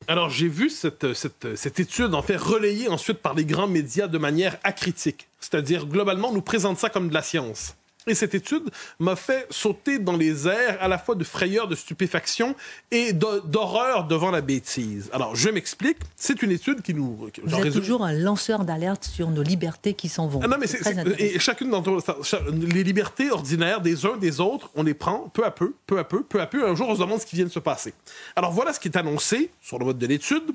Alors, j'ai vu cette étude, en fait, relayée ensuite par les grands médias de manière acritique. C'est-à-dire, globalement, on nous présente ça comme de la science. Et cette étude m'a fait sauter dans les airs à la fois de frayeur, de stupéfaction et d'horreur devant la bêtise. Alors, je m'explique. C'est une étude qui nous... Vous êtes toujours un lanceur d'alerte sur nos libertés qui s'en vont. Ah non, mais et chacune d'entre les libertés ordinaires des uns des autres, on les prend peu à peu, peu à peu, peu à peu. Un jour, on se demande ce qui vient de se passer. Alors, voilà ce qui est annoncé sur le mode de l'étude.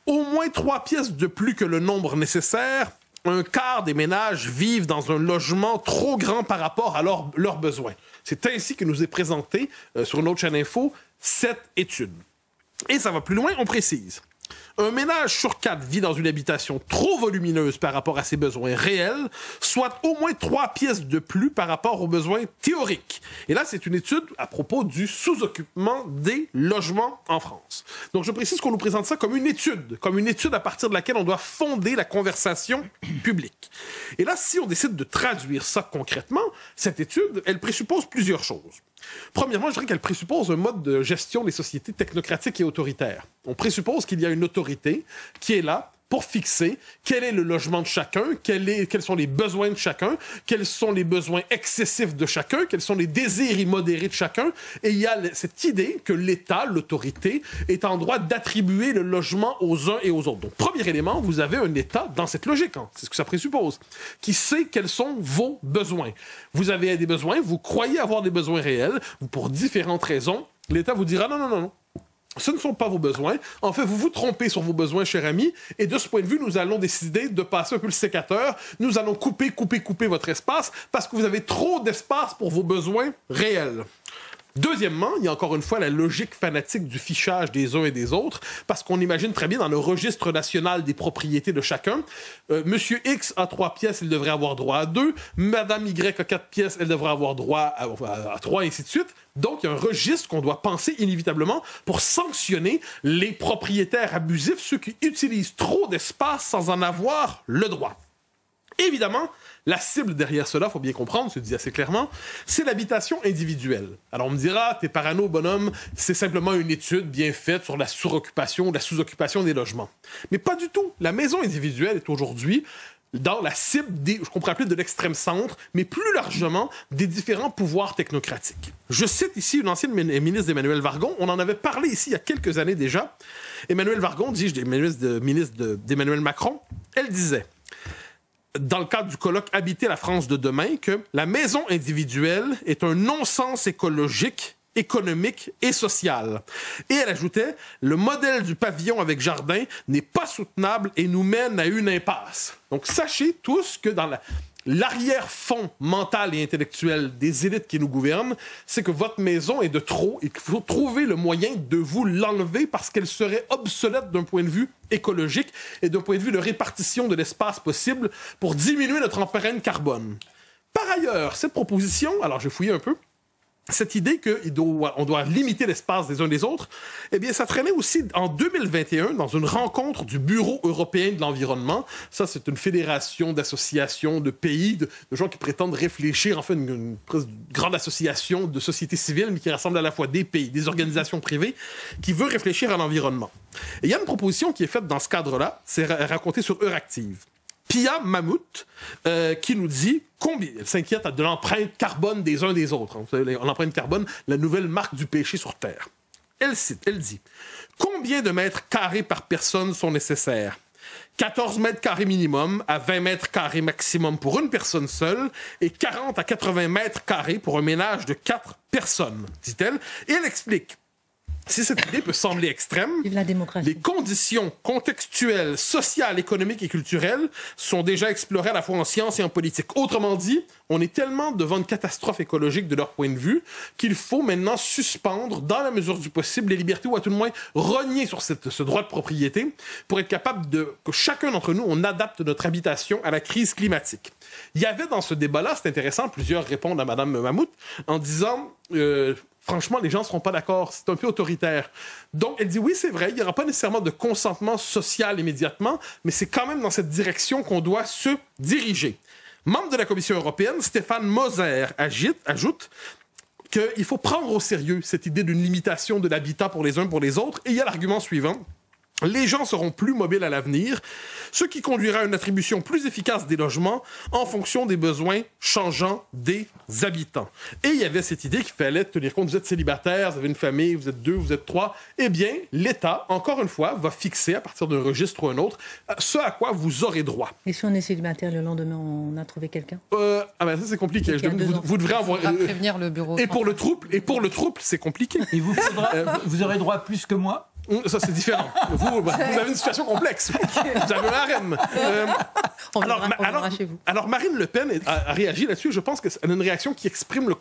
Au moins 3 pièces de plus que le nombre nécessaire. Un quart des ménages vivent dans un logement trop grand par rapport à leurs besoins. C'est ainsi que nous est présenté sur une autre chaîne info cette étude. Et ça va plus loin, on précise. Un ménage sur 4 vit dans une habitation trop volumineuse par rapport à ses besoins réels, soit au moins 3 pièces de plus par rapport aux besoins théoriques. Et là, c'est une étude à propos du sous-occupement des logements en France. Donc, je précise qu'on nous présente ça comme une étude à partir de laquelle on doit fonder la conversation publique. Et là, si on décide de traduire ça concrètement, cette étude, elle présuppose plusieurs choses. Premièrement, je dirais qu'elle présuppose un mode de gestion des sociétés technocratiques et autoritaires. On présuppose qu'il y a une autorité qui est là pour fixer quel est le logement de chacun, quels sont les besoins de chacun, quels sont les besoins excessifs de chacun, quels sont les désirs immodérés de chacun. Et il y a cette idée que l'État, l'autorité, est en droit d'attribuer le logement aux uns et aux autres. Donc, premier élément, vous avez un État dans cette logique, hein, c'est ce que ça présuppose, qui sait quels sont vos besoins. Vous avez des besoins, vous croyez avoir des besoins réels, pour différentes raisons, l'État vous dira non. Ce ne sont pas vos besoins. En fait, vous vous trompez sur vos besoins, cher ami, et de ce point de vue, nous allons décider de passer un peu le sécateur. Nous allons couper votre espace parce que vous avez trop d'espace pour vos besoins réels. Deuxièmement, il y a encore une fois la logique fanatique du fichage des uns et des autres, parce qu'on imagine très bien dans le registre national des propriétés de chacun, Monsieur X a 3 pièces, il devrait avoir droit à 2, Madame Y a 4 pièces, elle devrait avoir droit à 3, et ainsi de suite. Donc, il y a un registre qu'on doit penser inévitablement pour sanctionner les propriétaires abusifs, ceux qui utilisent trop d'espace sans en avoir le droit. Évidemment, la cible derrière cela, il faut bien comprendre, c'est dit assez clairement, c'est l'habitation individuelle. Alors on me dira, t'es parano, bonhomme, c'est simplement une étude bien faite sur la suroccupation, la sous-occupation des logements. Mais pas du tout. La maison individuelle est aujourd'hui dans la cible je comprends appeler de l'extrême centre, mais plus largement des différents pouvoirs technocratiques. Je cite ici une ancienne ministre d'Emmanuel Vargon, on en avait parlé ici il y a quelques années déjà. Emmanuel Vargon, ministre d'Emmanuel Macron, elle disait, dans le cadre du colloque Habiter la France de demain, que la maison individuelle est un non-sens écologique, économique et social. Et elle ajoutait, le modèle du pavillon avec jardin n'est pas soutenable et nous mène à une impasse. Donc sachez tous que dans l'arrière-fond mental et intellectuel des élites qui nous gouvernent, c'est que votre maison est de trop et qu'il faut trouver le moyen de vous l'enlever parce qu'elle serait obsolète d'un point de vue écologique et d'un point de vue de répartition de l'espace possible pour diminuer notre empreinte carbone. Par ailleurs, cette proposition, alors j'ai fouillé un peu, cette idée qu'on doit limiter l'espace des uns des autres, eh bien, ça traînait aussi en 2021 dans une rencontre du Bureau européen de l'environnement. Ça, c'est une fédération d'associations, de pays, de gens qui prétendent réfléchir, en fait, une grande association de société civile, mais qui rassemble à la fois des pays, des organisations privées, qui veut réfléchir à l'environnement. Et il y a une proposition qui est faite dans ce cadre-là, c'est racontée sur Euractiv. Pia Mahmout, qui nous dit combien elle s'inquiète de l'empreinte carbone des uns des autres. Vous savez, l'empreinte carbone, la nouvelle marque du péché sur Terre. Elle dit combien de mètres carrés par personne sont nécessaires? 14 mètres carrés minimum à 20 mètres carrés maximum pour une personne seule et 40 à 80 mètres carrés pour un ménage de 4 personnes, dit-elle. Et elle explique. Si cette idée peut sembler extrême, les conditions contextuelles, sociales, économiques et culturelles sont déjà explorées à la fois en sciences et en politique. Autrement dit, on est tellement devant une catastrophe écologique de leur point de vue qu'il faut maintenant suspendre, dans la mesure du possible, les libertés ou à tout le moins rogner sur ce droit de propriété pour être capable que chacun d'entre nous, on adapte notre habitation à la crise climatique. Il y avait dans ce débat-là, c'est intéressant, plusieurs répondent à Mme Mahmout en disant... franchement, les gens ne seront pas d'accord. C'est un peu autoritaire. Donc, elle dit, oui, c'est vrai, il n'y aura pas nécessairement de consentement social immédiatement, mais c'est quand même dans cette direction qu'on doit se diriger. Membre de la Commission européenne, Stéphane Moser ajoute qu'il faut prendre au sérieux cette idée d'une limitation de l'habitat pour les uns pour les autres. Et il y a l'argument suivant. Les gens seront plus mobiles à l'avenir, ce qui conduira à une attribution plus efficace des logements en fonction des besoins changeants des habitants. Et il y avait cette idée qu'il fallait tenir compte, vous êtes célibataire, vous avez une famille, vous êtes 2, vous êtes 3, eh bien, l'État, encore une fois, va fixer à partir d'un registre ou un autre ce à quoi vous aurez droit. Et si on est célibataire, le lendemain, on a trouvé quelqu'un? Ça, c'est compliqué. Vous devrez avoir... prévenir le bureau. Et pour le trouble, c'est compliqué. Et vous aurez droit à plus que moi? Ça, c'est différent. Vous avez une situation complexe. Vous avez un harem. Alors, Marine Le Pen a réagi là-dessus. Je pense qu'elle a une réaction qui exprime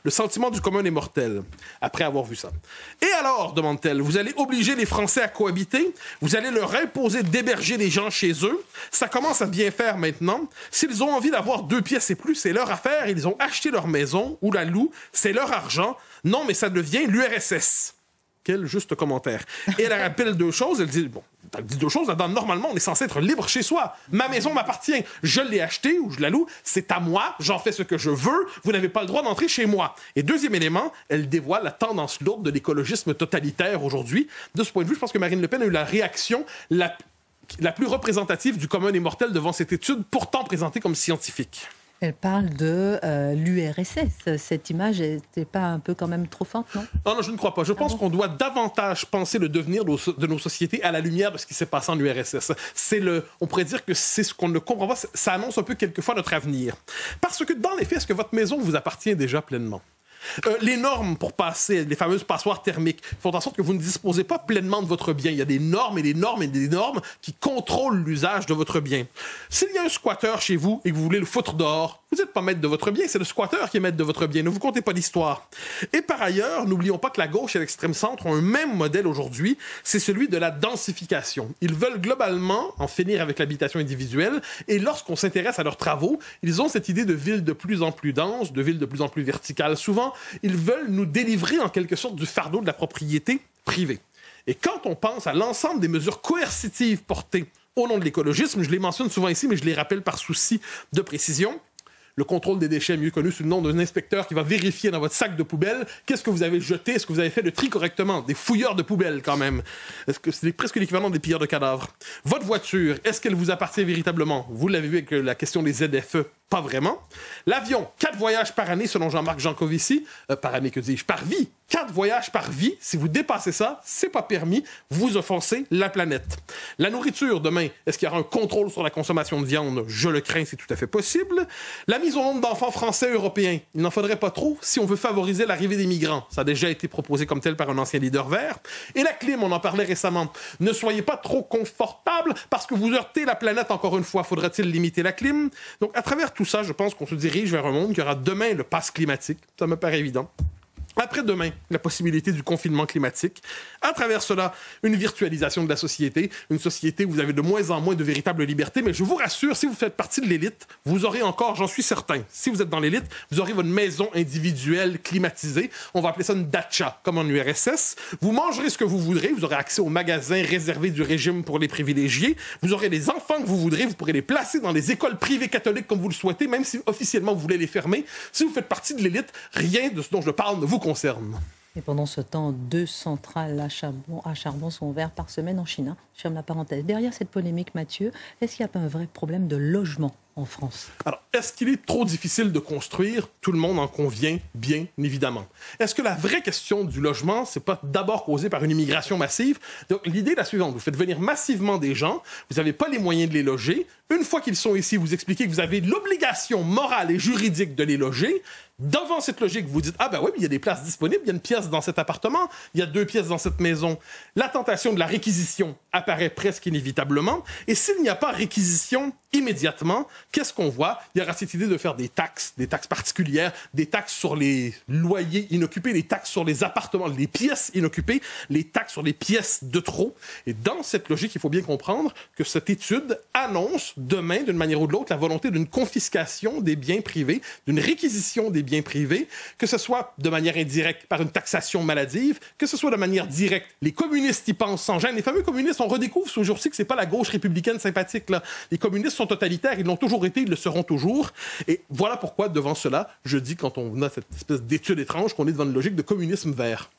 le sentiment du commun des mortels, après avoir vu ça. Et alors, demande-t-elle, vous allez obliger les Français à cohabiter? Vous allez leur imposer d'héberger les gens chez eux? Ça commence à bien faire maintenant. S'ils ont envie d'avoir 2 pièces et plus, c'est leur affaire. Ils ont acheté leur maison ou la louent. C'est leur argent. Non, mais ça devient l'URSS. Quel juste commentaire. Et elle rappelle 2 choses. Elle dit, elle dit 2 choses. Là-dedans, normalement, on est censé être libre chez soi. Ma maison m'appartient. Je l'ai achetée ou je la loue. C'est à moi. J'en fais ce que je veux. Vous n'avez pas le droit d'entrer chez moi. Et deuxième élément, elle dévoile la tendance lourde de l'écologisme totalitaire aujourd'hui. De ce point de vue, je pense que Marine Le Pen a eu la réaction la plus représentative du commun des mortels devant cette étude, pourtant présentée comme scientifique. Elle parle de l'URSS. Cette image n'était pas un peu quand même trop forte, non? Non, je ne crois pas. Je pense qu'on doit davantage penser le devenir de nos sociétés à la lumière de ce qui s'est passé en URSS. On pourrait dire que c'est ce qu'on ne comprend pas. Ça annonce un peu quelquefois notre avenir. Parce que dans les faits, est-ce que votre maison vous appartient déjà pleinement? Les normes pour passer, les fameuses passoires thermiques, font en sorte que vous ne disposez pas pleinement de votre bien. Il y a des normes et des normes et des normes qui contrôlent l'usage de votre bien. S'il y a un squatteur chez vous et que vous voulez le foutre dehors, vous n'êtes pas maître de votre bien, c'est le squatteur qui est maître de votre bien. Ne vous comptez pas l'histoire. Et par ailleurs, n'oublions pas que la gauche et l'extrême centre ont un même modèle aujourd'hui, c'est celui de la densification. Ils veulent globalement en finir avec l'habitation individuelle et lorsqu'on s'intéresse à leurs travaux, ils ont cette idée de villes de plus en plus denses, de villes de plus en plus verticales. Souvent, ils veulent nous délivrer en quelque sorte du fardeau de la propriété privée. Et quand on pense à l'ensemble des mesures coercitives portées au nom de l'écologisme, je les mentionne souvent ici, mais je les rappelle par souci de précision, le contrôle des déchets, mieux connu sous le nom d'un inspecteur qui va vérifier dans votre sac de poubelle qu'est-ce que vous avez jeté, est-ce que vous avez fait le tri correctement. Des fouilleurs de poubelle, quand même. Est-ce que c'est presque l'équivalent des pilleurs de cadavres? Votre voiture, est-ce qu'elle vous appartient véritablement? Vous l'avez vu avec la question des ZFE. Pas vraiment. L'avion, 4 voyages par année, selon Jean-Marc Jancovici. Par année, que dis-je? Par vie. 4 voyages par vie. Si vous dépassez ça, c'est pas permis. Vous offensez la planète. La nourriture, demain, est-ce qu'il y aura un contrôle sur la consommation de viande? Je le crains, c'est tout à fait possible. La mise au monde d'enfants français et européens. Il n'en faudrait pas trop si on veut favoriser l'arrivée des migrants. Ça a déjà été proposé comme tel par un ancien leader vert. Et la clim, on en parlait récemment. Ne soyez pas trop confortable parce que vous heurtez la planète encore une fois. Faudra-t-il limiter la clim? Donc, à travers tout ça, je pense qu'on se dirige vers un monde qui aura demain le pass climatique. Ça me paraît évident. Après-demain, la possibilité du confinement climatique. À travers cela, une virtualisation de la société, une société où vous avez de moins en moins de véritables libertés. Mais je vous rassure, si vous faites partie de l'élite, vous aurez encore, j'en suis certain, si vous êtes dans l'élite, vous aurez votre maison individuelle climatisée. On va appeler ça une dacha, comme en URSS. Vous mangerez ce que vous voudrez. Vous aurez accès aux magasins réservés du régime pour les privilégiés. Vous aurez les enfants que vous voudrez. Vous pourrez les placer dans les écoles privées catholiques comme vous le souhaitez, même si officiellement vous voulez les fermer. Si vous faites partie de l'élite, rien de ce dont je parle ne vous concerne. Et pendant ce temps, 2 centrales à charbon sont ouvertes par semaine en Chine. Je ferme la parenthèse. Derrière cette polémique, Mathieu, est-ce qu'il n'y a pas un vrai problème de logement en France? Alors, est-ce qu'il est trop difficile de construire? Tout le monde en convient, bien évidemment. Est-ce que la vraie question du logement, c'est pas d'abord causé par une immigration massive? Donc, l'idée est la suivante. Vous faites venir massivement des gens, vous n'avez pas les moyens de les loger. Une fois qu'ils sont ici, vous expliquez que vous avez l'obligation morale et juridique de les loger. Devant cette logique, vous dites « Ah ben oui, mais il y a des places disponibles, il y a une pièce dans cet appartement, il y a 2 pièces dans cette maison. » La tentation de la réquisition apparaît presque inévitablement. Et s'il n'y a pas réquisition immédiatement, qu'est-ce qu'on voit? Il y aura cette idée de faire des taxes particulières, des taxes sur les loyers inoccupés, des taxes sur les appartements, les pièces inoccupées, les taxes sur les pièces de trop. Et dans cette logique, il faut bien comprendre que cette étude annonce demain, d'une manière ou de l'autre, la volonté d'une confiscation des biens privés, d'une réquisition des biens privés, que ce soit de manière indirecte par une taxation maladive, que ce soit de manière directe. Les communistes y pensent sans gêne. Les fameux communistes, on redécouvre aujourd'hui que c'est pas la gauche républicaine sympathique, là. Les communistes sont totalitaires, ils l'ont toujours été, ils le seront toujours. Et voilà pourquoi, devant cela, je dis, quand on a cette espèce d'étude étrange, qu'on est devant une logique de communisme vert.